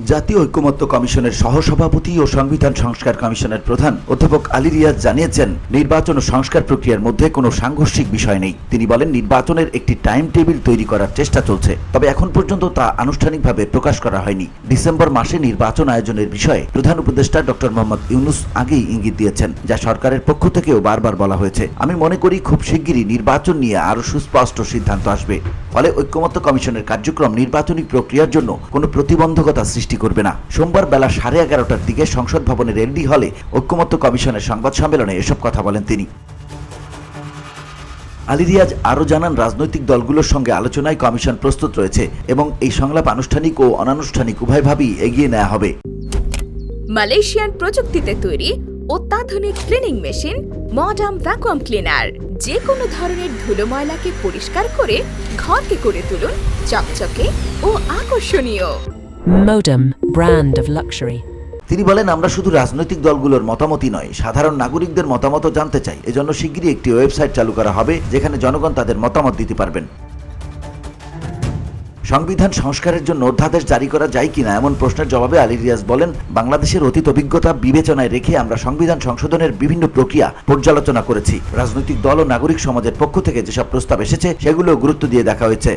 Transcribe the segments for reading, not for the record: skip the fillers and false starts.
জাতীয় ঐকমত্য কমিশনের সহসভাপতি ও সংবিধান সংস্কার কমিশনের প্রধান অধ্যাপক আলী রিয়াজ জানিয়েছেন, নির্বাচন ও সংস্কার প্রক্রিয়ার মধ্যে কোনো সাংঘর্ষিক বিষয় নেই। তিনি বলেন, নির্বাচনের একটি টাইম টেবিল তৈরি করার চেষ্টা চলছে, তবে এখন পর্যন্ত তা আনুষ্ঠানিকভাবে প্রকাশ করা হয়নি। ডিসেম্বর মাসে নির্বাচন আয়োজনের বিষয়ে প্রধান উপদেষ্টা ডক্টর মোহাম্মদ ইউনূস আগেই ইঙ্গিত দিয়েছেন, যা সরকারের পক্ষ থেকেও বারবার বলা হয়েছে। আমি মনে করি খুব শিগগিরই নির্বাচন নিয়ে আরও সুস্পষ্ট সিদ্ধান্ত আসবে। ফলে ঐকমত্য কমিশনের কার্যক্রম নির্বাচনী প্রক্রিয়ার জন্য কোনো প্রতিবন্ধকতা সৃষ্টি করবে না। সোমবার বেলা 11:30টার দিকে সংসদ ভবনের এলডি হলে ঐকমত্য কমিশনের সংবাদ সম্মেলনে এসব কথা বলেন তিনি। আলী রিয়াজ আরও জানান, রাজনৈতিক দলগুলোর সঙ্গে আলোচনায় কমিশন প্রস্তুত রয়েছে এবং এই সংলাপ আনুষ্ঠানিক ও অনানুষ্ঠানিক উভয়ভাবেই এগিয়ে নেওয়া হবে। মালয়েশিয়ান প্রযুক্তিতে তৈরি অত্যাধুনিক cleaning machine modern vacuum cleaner যে কোনো ধরনের ধুলো ময়লাকে পরিষ্কার করে ঘরকে করে তুলুন চকচকে ও আকর্ষণীয়। Modem, brand of luxury. তিনি বলেন, আমরা শুধু রাজনৈতিক দলগুলোর মতামতই নয়, সাধারণ নাগরিকদের মতামতও জানতে চাই। এজন্য শিগগিরই একটি ওয়েবসাইট চালু করা হবে, যেখানে জনগণ তাদের মতামত দিতে পারবেন। সংবিধান সংস্কারের জন্য অধ্যাদেশ জারি করা যায় কিনা এমন প্রশ্নের জবাবে আলী রিয়াজ বলেন, বাংলাদেশের অতীত অভিজ্ঞতা বিবেচনায় রেখে আমরা সংবিধান সংশোধনের বিভিন্ন প্রক্রিয়া পর্যালোচনা করেছি। রাজনৈতিক দল ও নাগরিক সমাজের পক্ষ থেকে যেসব প্রস্তাব এসেছে সেগুলো গুরুত্ব দিয়ে দেখা হয়েছে।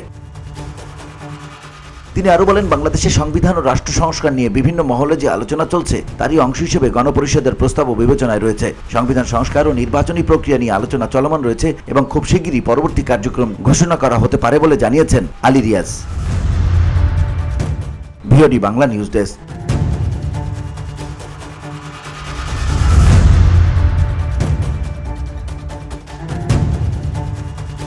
তিনি আরো বলেন, বাংলাদেশের সংবিধান ও রাষ্ট্র সংস্কার নিয়ে বিভিন্ন মহলে যে আলোচনা চলছে তারই অংশ হিসেবে গণপরিষদের প্রস্তাবও বিবেচনায় রয়েছে। সংবিধান সংস্কার ও নির্বাচনী প্রক্রিয়া নিয়ে আলোচনা চলমান রয়েছে এবং খুব শিগগিরই পরবর্তী কার্যক্রম ঘোষণা করা হতে পারে বলে জানিয়েছেন Ali Riaz. VOD Bangla news desk.